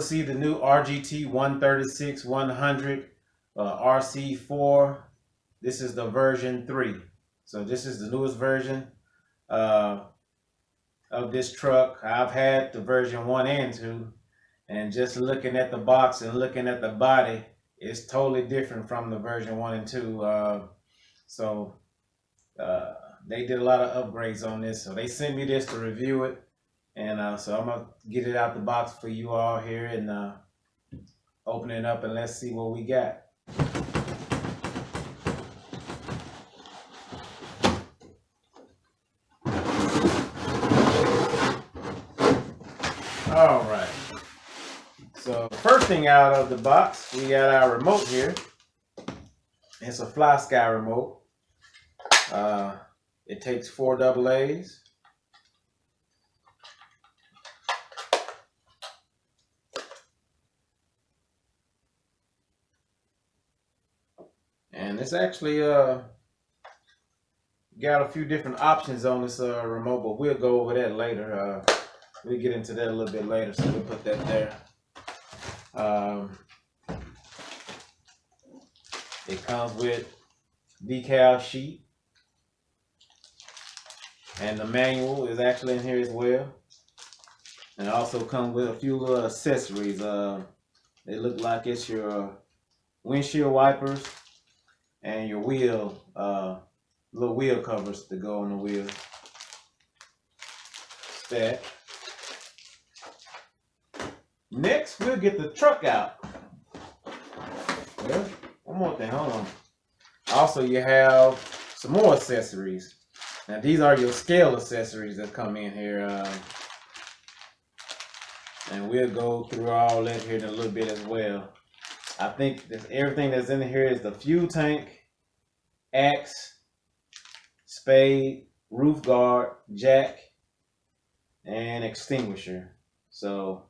see the new RGT 136-100 RC4. This is the version 3. So this is the newest version of this truck. I've had the version 1 and 2, and just looking at the box and looking at the body, it's totally different from the version 1 and 2. They did a lot of upgrades on this, so they sent me this to review it, and so I'm gonna get it out the box for you all here and open it up, and let's see what we got. All right, so first thing out of the box, we got our remote here. It's a Fly Sky remote. It takes 4 AA's. And it's actually got a few different options on this remote, but we'll go over that later. We'll get into that a little bit later, so we'll put that there. It comes with decal sheet, and the manual is actually in here as well. And it also comes with a few little accessories. It looks like it's your windshield wipers and your wheel, little wheel covers to go on the wheel. That. Next, we'll get the truck out. Well, one more thing, hold on. Also, you have some more accessories. Now, these are your scale accessories that come in here. And we'll go through all that here in a little bit as well. I think that everything that's in here is the fuel tank, axe, spade, roof guard, jack, and extinguisher. So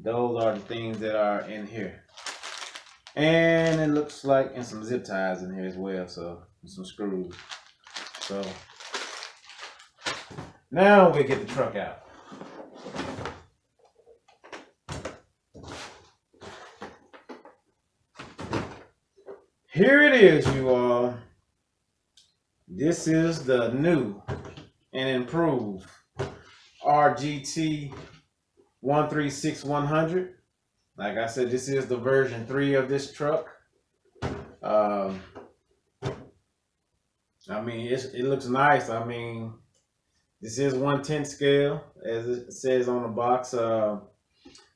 those are the things that are in here. And it looks like, and some zip ties in here as well, so some screws. So now we get the truck out. Here it is, you all. This is the new and improved RGT 136-100. Like I said, this is the version 3 of this truck. I mean, it looks nice. I mean, this is 1/10 scale, as it says on the box.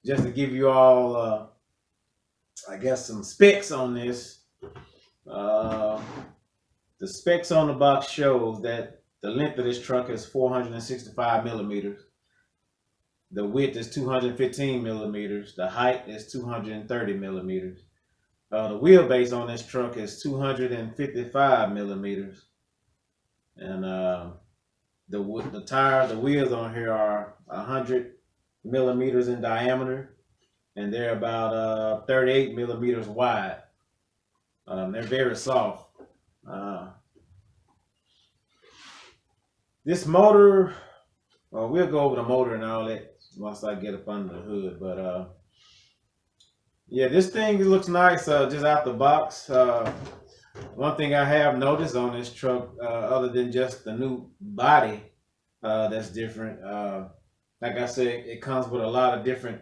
Just to give you all, I guess, some specs on this. The specs on the box shows that the length of this truck is 465 millimeters. The width is 215 millimeters. The height is 230 millimeters. The wheelbase on this truck is 255 millimeters. And the wheels on here are 100 millimeters in diameter, and they're about 38 millimeters wide. They're very soft. This motor, we'll go over the motor and all that once I get up under the hood, but yeah, this thing looks nice just out the box. One thing I have noticed on this truck, other than just the new body that's different, like I said, it comes with a lot of different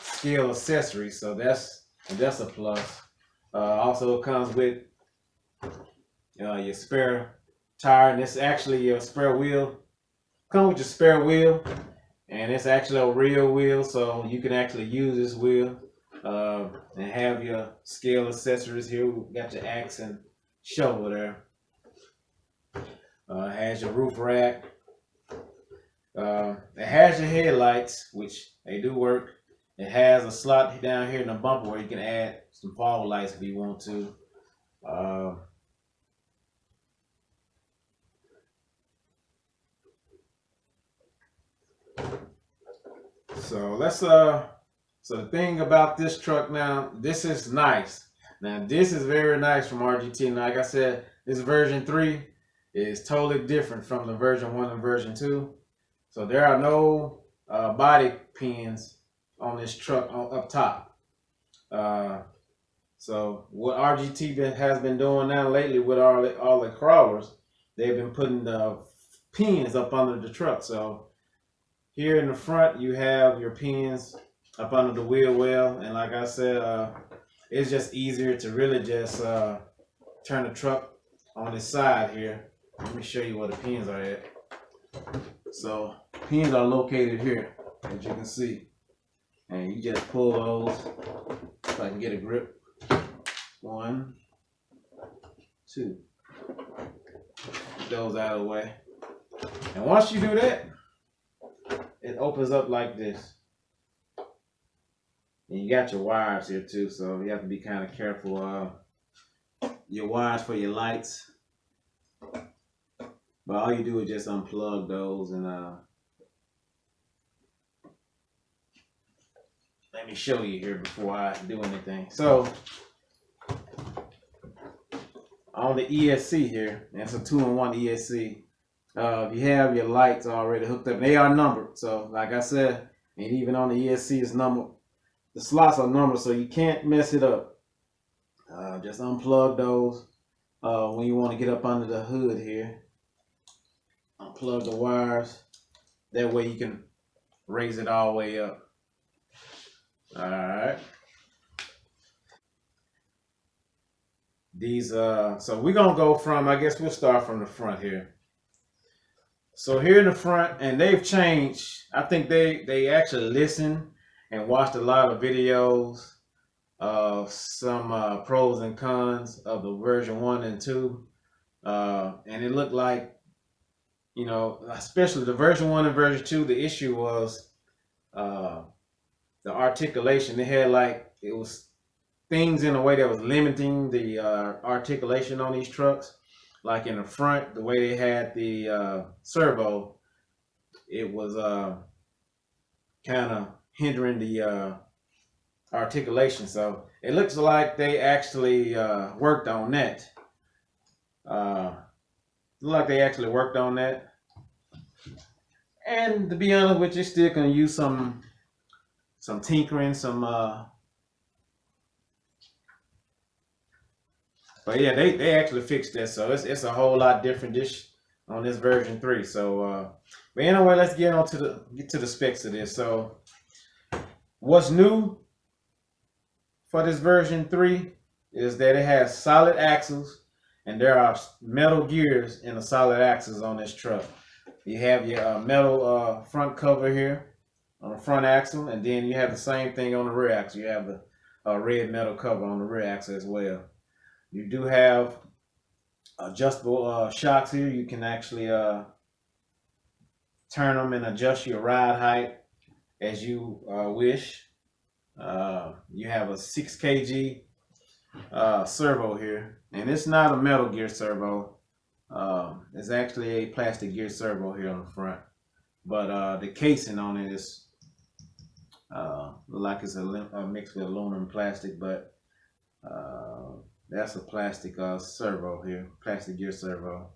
scale accessories, so that's a plus. Also, it comes with your spare tire, and it's actually your spare wheel. Comes with your spare wheel, and it's actually a real wheel, so you can actually use this wheel and have your scale accessories here. We got your axe and shovel there. It has your roof rack. It has your headlights, which they do work. It has a slot down here in the bumper where you can add some fog lights if you want to. So let's so the thing about this truck now, this is nice. Now this is very nice from RGT. And like I said, this version 3 is totally different from the version 1 and version 2. So there are no body pins on this truck up top. So what RGT has been doing now lately with all the crawlers, they've been putting the pins up under the truck. So here in the front, you have your pins up under the wheel well, and like I said, it's just easier to really just turn the truck on its side here. Let me show you where the pins are at. So pins are located here, as you can see, and you just pull those. If I can get a grip. 1, 2. Get those out of the way. And once you do that, it opens up like this. And you got your wires here too, so you have to be kind of careful. Your wires for your lights. But all you do is just unplug those and let me show you here before I do anything. So on the ESC here, and it's a 2-in-1 ESC. You have your lights already hooked up. They are numbered. So like I said, and even on the ESC it's numbered. The slots are numbered, so you can't mess it up. Just unplug those when you want to get up under the hood here. Unplug the wires. That way you can raise it all the way up. Alright. These so we're gonna go from, I guess we'll start from the front here. So here in the front, and they've changed. I think they actually listened and watched a lot of videos of some pros and cons of the version 1 and 2. And it looked like, you know, especially the version 1 and version 2, the issue was the articulation. They had it was things in a way that was limiting the articulation on these trucks. Like in the front, the way they had the servo, it was kind of hindering the articulation. So it looks like they actually worked on that. And to be honest with you, still gonna use some tinkering, but yeah, they actually fixed that, so it's a whole lot different on this version 3. So but anyway, let's get to the specs of this. So what's new for this version 3 is that it has solid axles, and there are metal gears in the solid axles on this truck. You have your metal front cover here on the front axle, and then you have the same thing on the rear axle. You have the red metal cover on the rear axle as well. You do have adjustable shocks here. You can actually turn them and adjust your ride height as you wish. You have a 6 kg servo here, and it's not a metal gear servo. It's actually a plastic gear servo here on the front, but the casing on it is like it's a mix with aluminum and plastic, but that's a plastic servo here, plastic gear servo.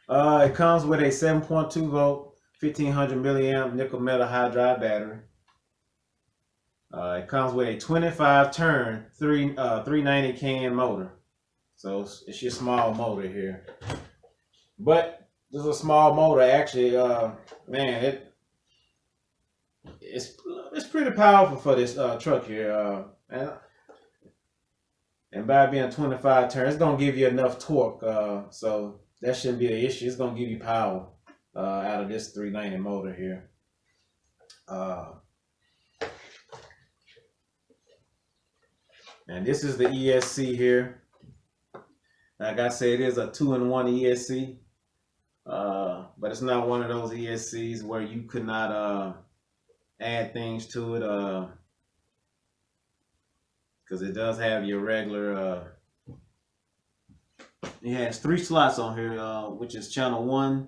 It comes with a 7.2 volt, 1500 milliamp nickel metal hydride battery. It comes with a 25 turn 390 can motor. So it's your small motor here. But this is a small motor actually. Man, it's pretty powerful for this truck here. And by being 25 turns, it's gonna give you enough torque. So that shouldn't be an issue. It's gonna give you power out of this 390 motor here. And this is the ESC here. Like I said, it is a 2-in-1 ESC, but it's not one of those ESCs where you could not add things to it, because it does have your regular. It has 3 slots on here, which is channel 1,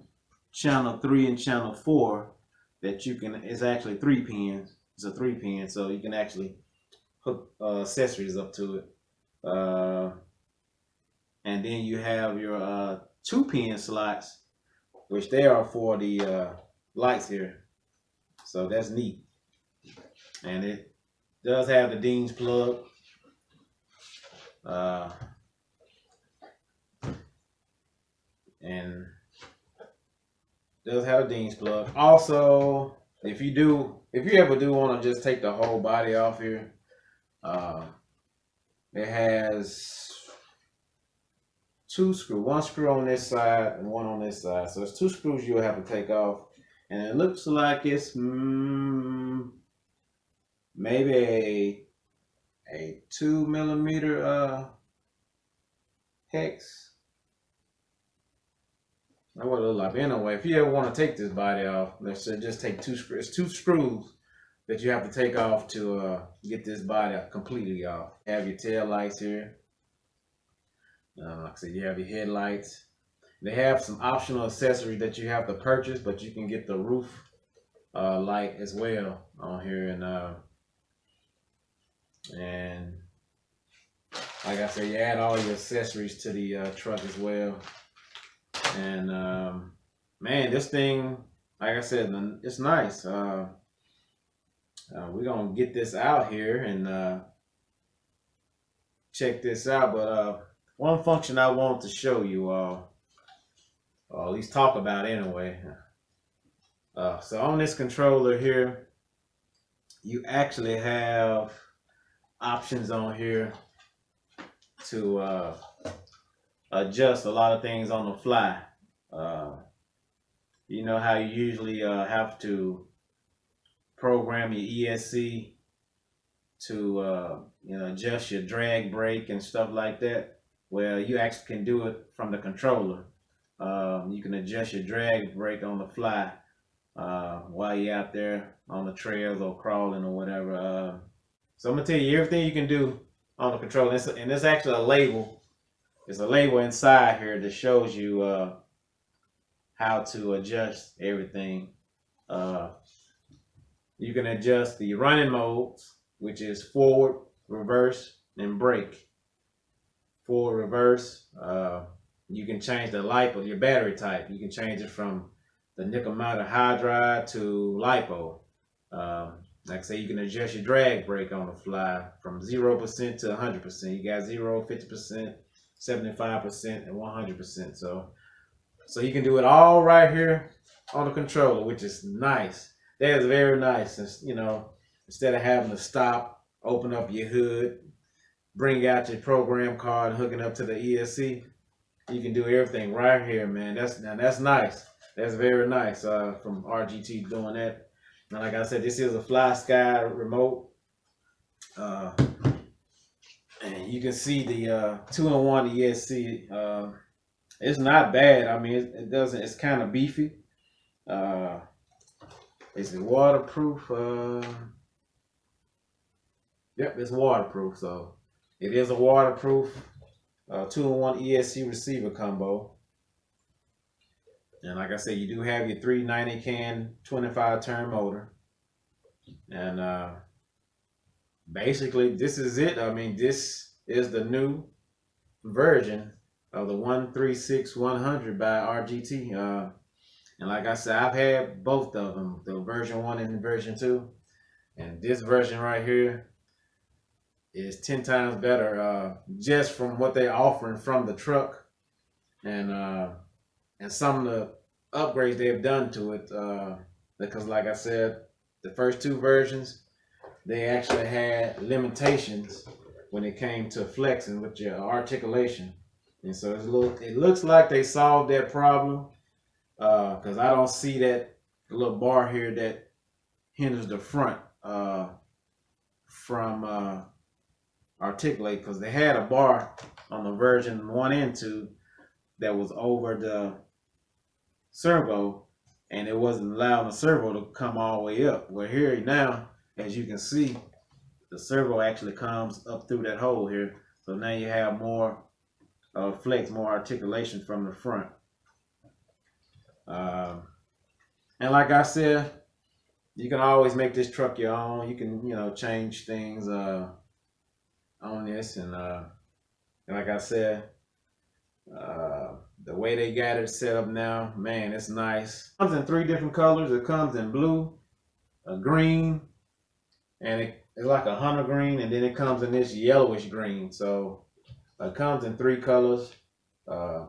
channel 3, and channel 4. That you can. It's actually 3 pins. It's a 3-pin, so you can actually hook accessories up to it. And then you have your 2-pin slots, which they are for the lights here. So that's neat. and it does have the Dean's plug. And does have a Dean's plug. Also, if you ever do want to just take the whole body off here, it has two screws, one screw on this side and one on this side. So it's two screws you'll have to take off, and it looks like it's maybe a 2mm hex. That's what it looks like. Anyway, if you ever want to take this body off, let's just take two screws. It's two screws that you have to take off to get this body completely off. You have your tail lights here. Like I said, you have your headlights. They have some optional accessories that you have to purchase, but you can get the roof light as well on here, and like I said, you add all your accessories to the truck as well. And man, this thing, like I said, it's nice. We're gonna get this out here and check this out. But one function I want to show you all, or at least talk about anyway. So on this controller here, you actually have options on here to adjust a lot of things on the fly. You know how you usually have to program your ESC to adjust your drag brake and stuff like that. Well, you actually can do it from the controller. You can adjust your drag brake on the fly while you're out there on the trails or crawling or whatever. So I'm gonna tell you everything you can do on the controller, and there's actually a label. There's a label inside here that shows you how to adjust everything. You can adjust the running modes, which is forward, reverse, and brake. Forward, reverse. You can change the LiPo, your battery type. You can change it from the nickel metal hydride to LiPo. Like I say, you can adjust your drag brake on the fly from 0% to 100%. You got 0, 50%, 75%, and 100%. So you can do it all right here on the controller, which is nice. That is very nice. Instead of having to stop, open up your hood, bring out your program card, and hooking up to the ESC, you can do everything right here, man. That's nice. That's very nice from RGT doing that. And like I said, this is a Fly Sky remote. And you can see the 2-in-1 ESC. It's not bad. I mean, it doesn't. It's kind of beefy. Is it waterproof? Yep, it's waterproof. So it is a waterproof 2-in-1 ESC receiver combo. And like I said, you do have your 390 can 25 turn motor. And basically, this is it. I mean, this is the new version of the 136-100 by RGT. And like I said, I've had both of them, the version 1 and version 2. And this version right here is 10 times better just from what they're offering from the truck. And some of the upgrades they've done to it, because like I said, the first two versions, they actually had limitations when it came to flexing with your articulation. And so it looks like they solved that problem, because I don't see that little bar here that hinders the front from articulate, because they had a bar on the version 1 and 2 that was over the servo, and it wasn't allowing the servo to come all the way up. Well, here now, as you can see, the servo actually comes up through that hole here. So now you have more flex, more articulation from the front. And like I said, you can always make this truck your own. You can, change things on this, and like I said, the way they got it set up now, man, it's nice. It comes in 3 different colors. It comes in blue, green, and it's like a hunter green, and then it comes in this yellowish green. So it comes in 3 colors. Uh,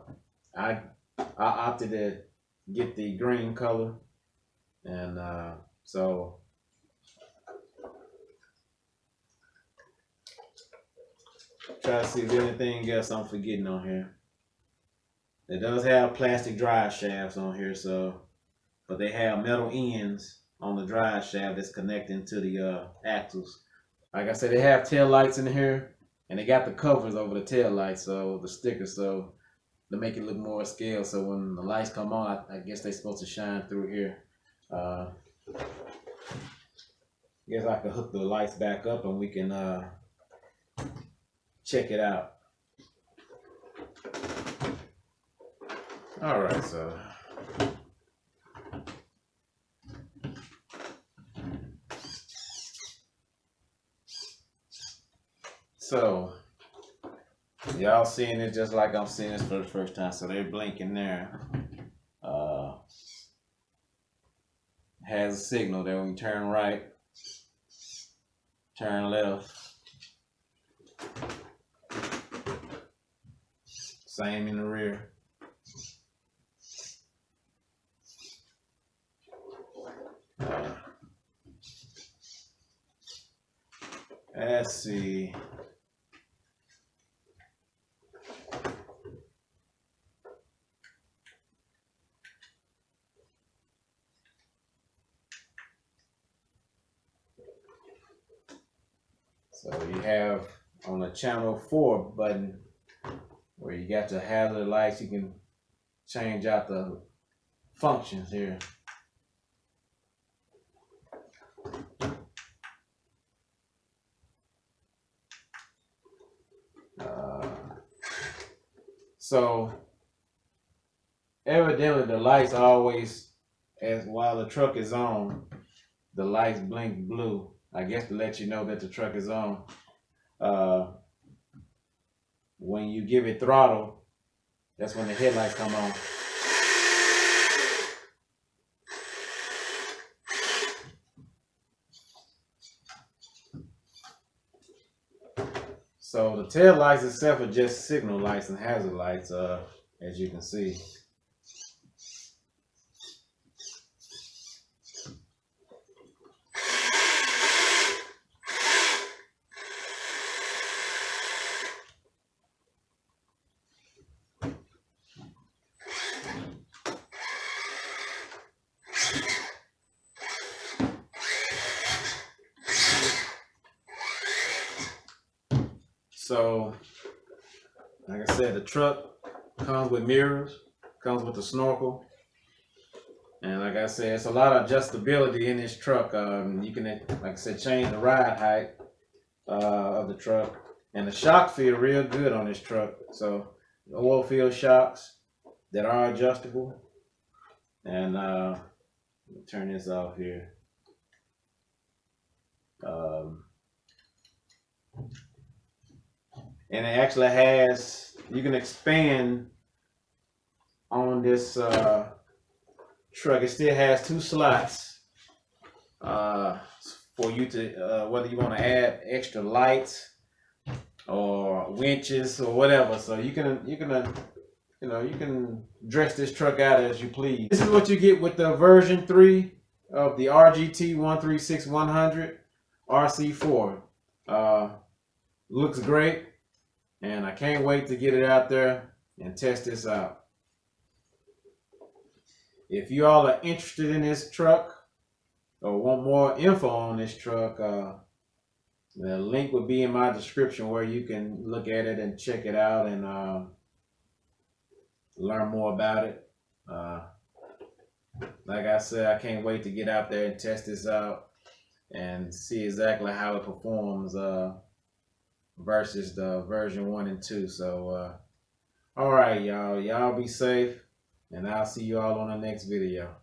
I opted to get the green color, and so try to see if there's anything else I'm forgetting on here. It does have plastic drive shafts on here, so but they have metal ends on the drive shaft that's connecting to the axles. Like I said, they have tail lights in here, and they got the covers over the tail lights, so the stickers, so to make it look more scale. So when the lights come on, I guess they're supposed to shine through here. I guess I could hook the lights back up and we can check it out. All right, so y'all seeing it just like I'm seeing this for the first time. So they're blinking there. Has a signal that when you turn right, turn left. Same in the rear. Let's see. So you have on the channel 4 button where you got the hazard lights, you can change out the functions here. So evidently the lights always, as while the truck is on, the lights blink blue. I guess to let you know that the truck is on. When you give it throttle, that's when the headlights come on. So the tail lights itself are just signal lights and hazard lights, as you can see. So, like I said, the truck comes with mirrors, comes with a snorkel, and like I said, it's a lot of adjustability in this truck. You can, like I said, change the ride height of the truck, and the shocks feel real good on this truck. So, oil field shocks that are adjustable, and let me turn this off here. And it actually has, you can expand on this truck. It still has 2 slots for you to, whether you want to add extra lights or winches or whatever. So you can dress this truck out as you please. This is what you get with the version 3 of the RGT 136-100 RC4. Looks great. And I can't wait to get it out there and test this out. If you all are interested in this truck or want more info on this truck, the link will be in my description where you can look at it and check it out and learn more about it. Like I said, I can't wait to get out there and test this out and see exactly how it performs versus the version 1 and 2. So all right, y'all be safe, and I'll see you all on the next video.